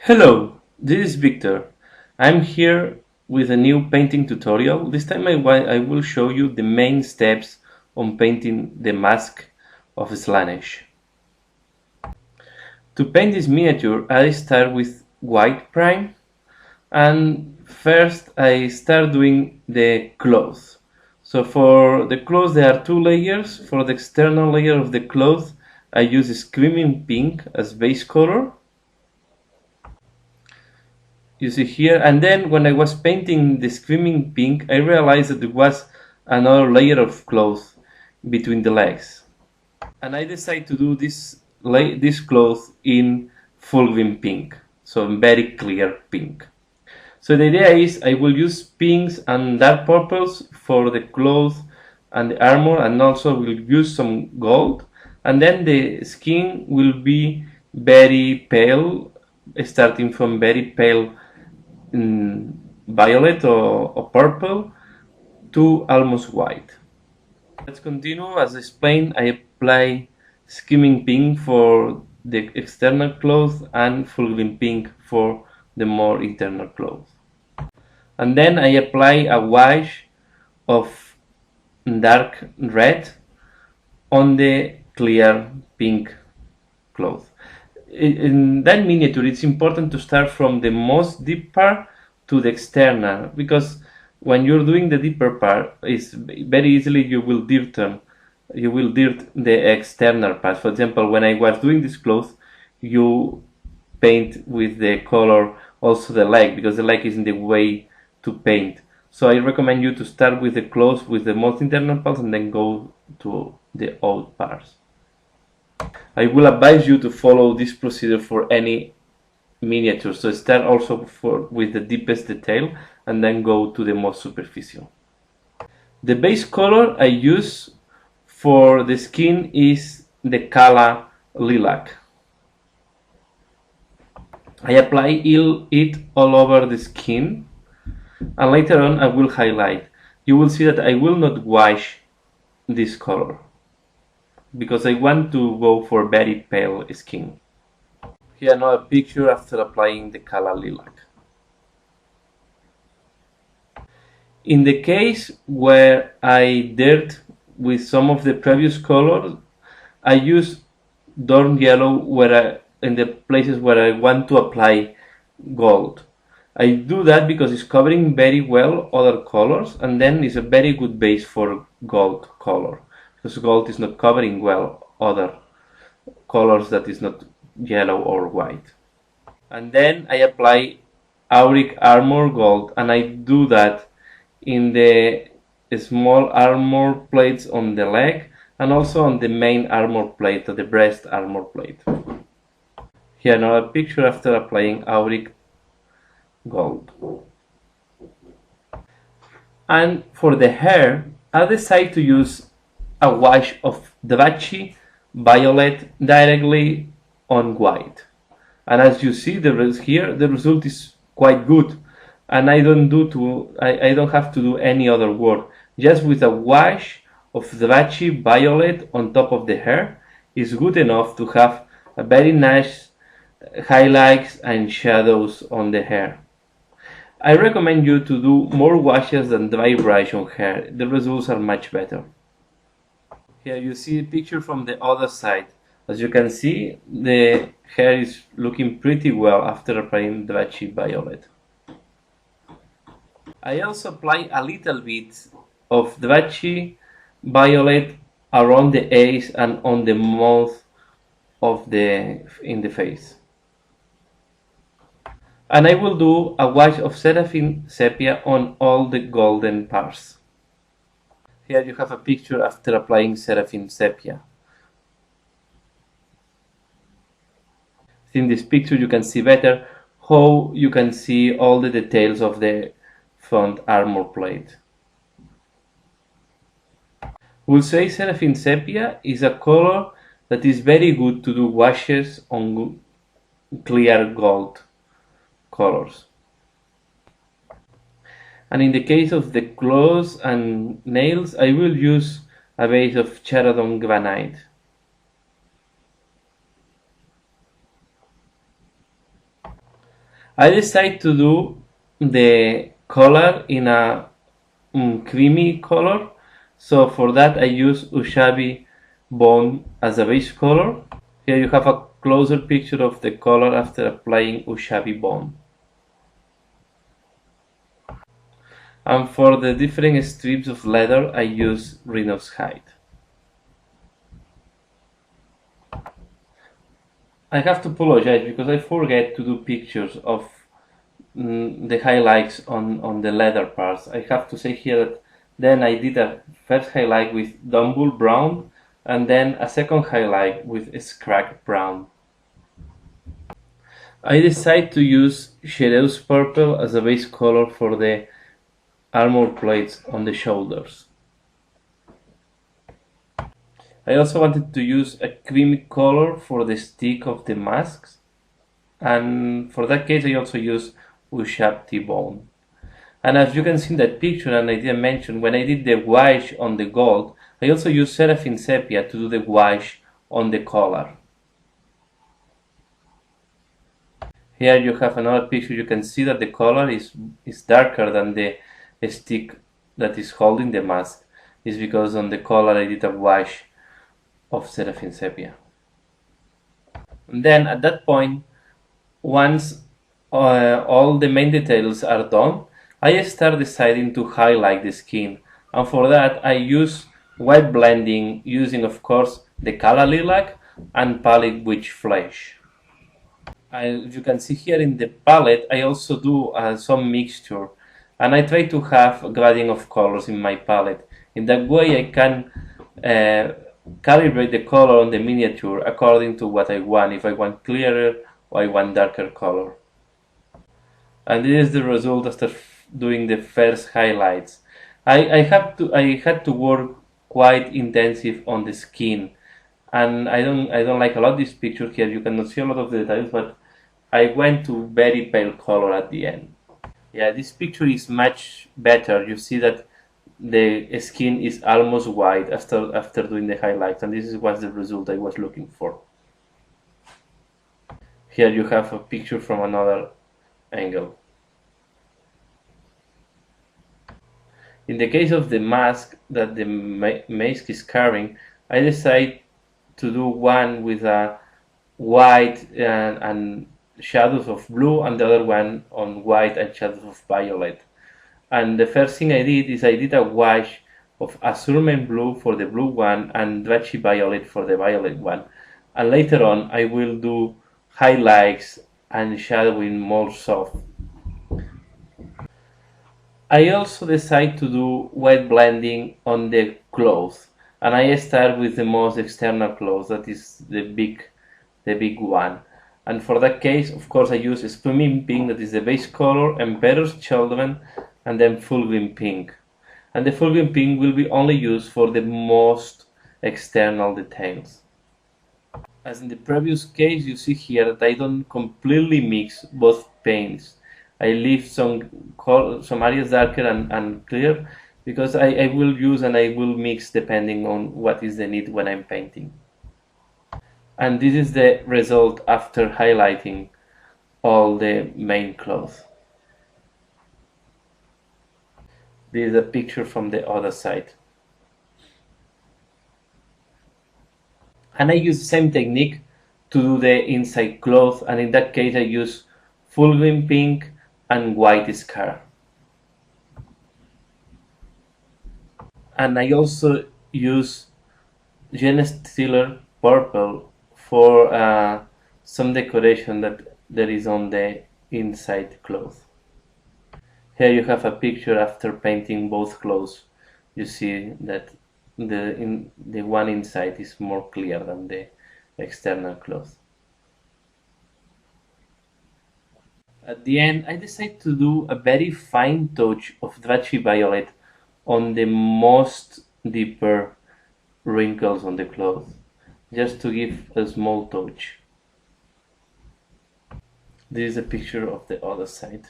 Hello, this is Victor. I'm here with a new painting tutorial. This time I will show you the main steps on painting the mask of Slaanesh. To paint this miniature, I start with white prime, and first I start doing the cloth. So for the cloth there are two layers. For the external layer of the cloth I use screaming pink as base color. You see here, and then when I was painting the screaming pink, I realized that there was another layer of cloth between the legs, and I decided to do this cloth in full green pink, so very clear pink. So the idea is I will use pinks and dark purples for the cloth and the armor, and also will use some gold, and then the skin will be very pale, starting from very pale violet or purple to almost white. Let's continue. As explained, I apply skimming pink for the external cloth and full green pink for the more internal cloth. And then I apply a wash of dark red on the clear pink cloth. In that miniature, it's important to start from the most deep part to the external, because when you're doing the deeper part, it's very easily you will dirt the external part. For example, when I was doing this cloth, you paint with the color also the leg, because the leg is in the way to paint. So I recommend you to start with the cloth with the most internal parts and then go to the out parts. I will advise you to follow this procedure for any miniature. So start also with the deepest detail and then go to the most superficial. The base color I use for the skin is the color lilac. I apply it all over the skin, and later on I will highlight. You will see that I will not wash this color, because I want to go for very pale skin. Here another picture after applying the color lilac. In the case where I dirt with some of the previous colors, I use dark yellow in the places where I want to apply gold. I do that because it's covering very well other colors, and then it's a very good base for gold color, because gold is not covering well other colors that is not yellow or white. And then I apply auric armor gold, and I do that in the small armor plates on the leg and also on the main armor plate, or the breast armor plate. Here another picture after applying auric gold. And for the hair, I decide to use a wash of the watchy violet directly on white, and as you see here the result is quite good, and I don't have to do any other work. Just with a wash of the watchy violet on top of the hair is good enough to have a very nice highlights and shadows on the hair. I recommend you to do more washes than dry brush on hair. The results are much better. Here you see a picture from the other side. As you can see, the hair is looking pretty well after applying the watchy violet. I also apply a little bit of the watchy violet around the eyes and on the mouth in the face. And I will do a wash of seraphim sepia on all the golden parts. Here you have a picture after applying seraphim sepia. In this picture you can see better how you can see all the details of the front armor plate. We'll say seraphim sepia is a color that is very good to do washes on clear gold colors. And in the case of the claws and nails, I will use a base of Charadon granite. I decided to do the color in a creamy color, so for that I use Ushabi bone as a base color. Here you have a closer picture of the color after applying Ushabi bone. And for the different strips of leather I use rhino's hide. I have to apologize because I forget to do pictures of the highlights on the leather parts. I have to say here that then I did a first highlight with Dumble brown and then a second highlight with Scrag brown. I decided to use Shereus purple as a base color for the armor plates on the shoulders. I also wanted to use a creamy color for the stick of the masks, and for that case I also use Ushabti bone. And as you can see in that picture, and I didn't mention, when I did the wash on the gold, I also used Seraphim Sepia to do the wash on the collar. Here you have another picture. You can see that the collar is darker than the stick that is holding the mask. It's because on the collar I did a wash of Seraphim Sepia. And then at that point, once all the main details are done, I start deciding to highlight the skin, and for that I use white blending using of course the Kala lilac and palette witch flesh. As you can see here in the palette I also do some mixture, and I try to have a gradient of colors in my palette. In that way I can calibrate the color on the miniature according to what I want, if I want clearer or I want darker color. And this is the result after doing the first highlights. I had to work quite intensive on the skin, and I don't like a lot this picture here. You cannot see a lot of the details, but I went to very pale color at the end. Yeah, this picture is much better. You see that the skin is almost white after doing the highlights, and this was the result I was looking for. Here you have a picture from another angle. In the case of the mask that the Masque is carrying, I decided to do one with a white and shadows of blue, and the other one on white and shadows of violet. And the first thing I did is I did a wash of azurmen blue for the blue one and watchy violet for the violet one. And later on I will do highlights and shadowing more soft. I also decide to do white blending on the clothes, and I start with the most external clothes, that is the big one. And for that case, of course, I use Screaming Pink, that is the base color, Emperor's Children, and then Fulgrim Pink. And the Fulgrim Pink will be only used for the most external details. As in the previous case, you see here that I don't completely mix both paints. I leave some areas darker and clear, because I will use and I will mix depending on what is the need when I'm painting. And this is the result after highlighting all the main clothes. This is a picture from the other side. And I use the same technique to do the inside cloth, and in that case I use Fulgrim Pink and white scar. And I also use genestealer purple for some decoration that there is on the inside cloth. Here you have a picture after painting both clothes. You see that the one inside is more clear than the external cloth. At the end, I decided to do a very fine touch of Dvachi Violet on the most deeper wrinkles on the cloth, just to give a small touch. This is a picture of the other side.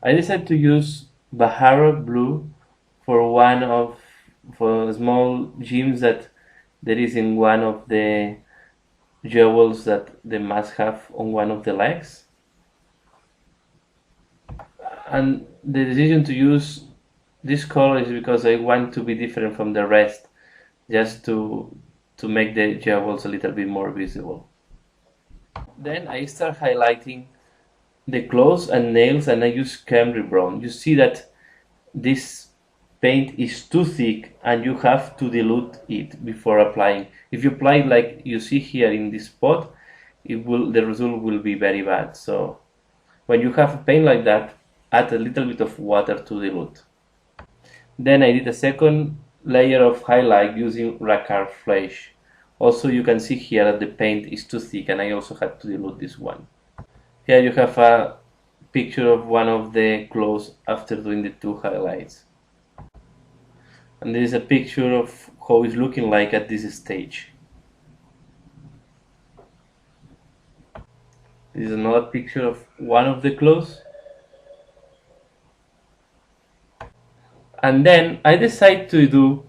I decided to use Bahara blue for small gems that there is in one of the jewels that the mask have on one of the legs. And the decision to use this color is because I want to be different from the rest, just to make the jewels a little bit more visible. Then I start highlighting the claws and nails, and I use Camry Brown. You see that this paint is too thick and you have to dilute it before applying. If you apply like you see here in this spot, the result will be very bad. So when you have a paint like that, add a little bit of water to dilute. Then I did a second layer of highlight using Racar Flash. Also you can see here that the paint is too thick, and I also had to dilute this one. Here you have a picture of one of the clothes after doing the two highlights. And this is a picture of how it's looking like at this stage. This is another picture of one of the clothes. And then I decide to do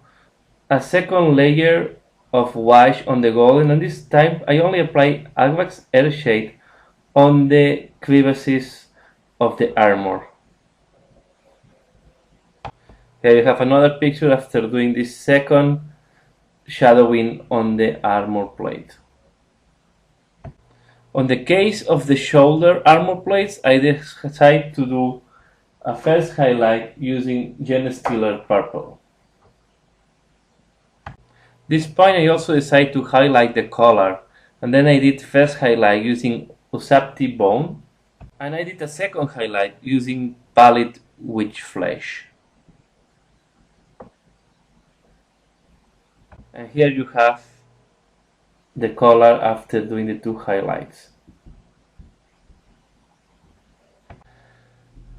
a second layer of wash on the golden, and this time I only apply Aquax el-sheikh on the crevices of the armor. Here you have another picture after doing this second shadowing on the armor plate. On the case of the shoulder armor plates, I decide to do a first highlight using genestealer purple. This point I also decided to highlight the collar, and then I did first highlight using Ushabti bone, and I did a second highlight using pallid witch flesh. And here you have the collar after doing the two highlights.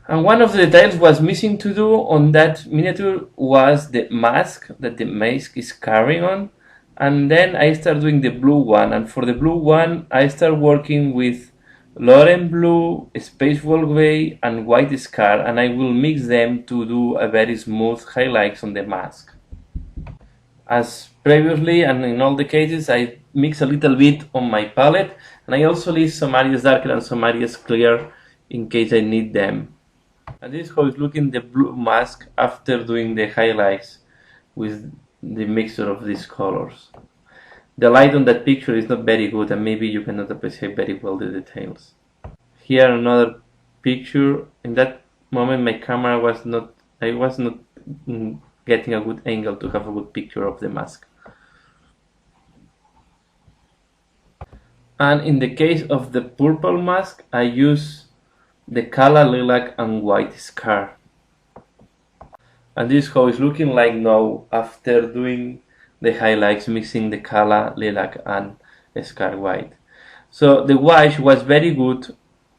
And one of the details was missing to do on that miniature was the mask that the Masque is carrying on. And then I start doing the blue one, and for the blue one I start working with Lauren blue, Spacewall gray and white scar, and I will mix them to do a very smooth highlights on the mask. As previously and in all the cases, I mix a little bit on my palette, and I also leave some areas darker and some areas clear in case I need them. And this is how it's looking, the blue mask after doing the highlights with the mixture of these colors. The light on that picture is not very good, and maybe you cannot appreciate very well the details. Here another picture. In that moment my camera was not, I was not getting a good angle to have a good picture of the mask. And in the case of the purple mask, I use the Kala, lilac and white scar. And this is how it's looking like now after doing the highlights, mixing the Kala, lilac and scar white. So the wash was very good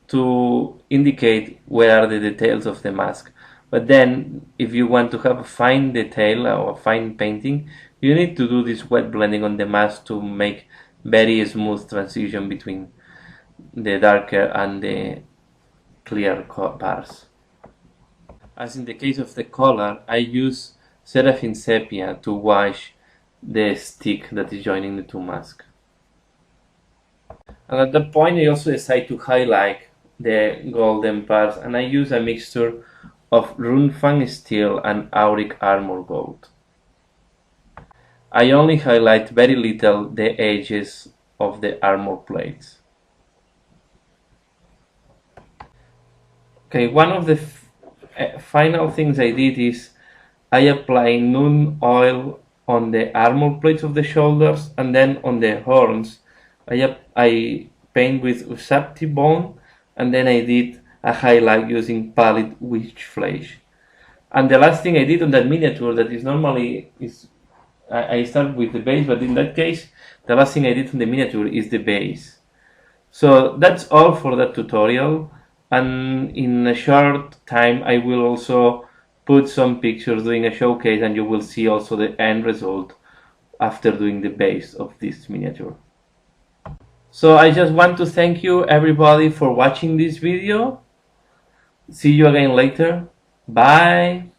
to indicate where are the details of the mask. But then if you want to have a fine detail or a fine painting, you need to do this wet blending on the mask to make very smooth transition between the darker and the clear bars. As in the case of the color, I use Seraphim Sepia to wash the stick that is joining the two masks. And at that point I also decide to highlight the golden parts, and I use a mixture of Runefang steel and auric armor gold. I only highlight very little the edges of the armor plates. Okay, one of the final things I did is I apply Nun oil on the armor plates of the shoulders, and then on the horns I paint with Ushabti bone, and then I did a highlight using pallid witch flesh. And the last thing I did on that miniature, that is normally I start with the base, but in that case the last thing I did on the miniature is the base. So that's all for that tutorial, and in a short time I will also put some pictures doing a showcase, and you will see also the end result after doing the base of this miniature. So I just want to thank you everybody for watching this video. See you again later. Bye.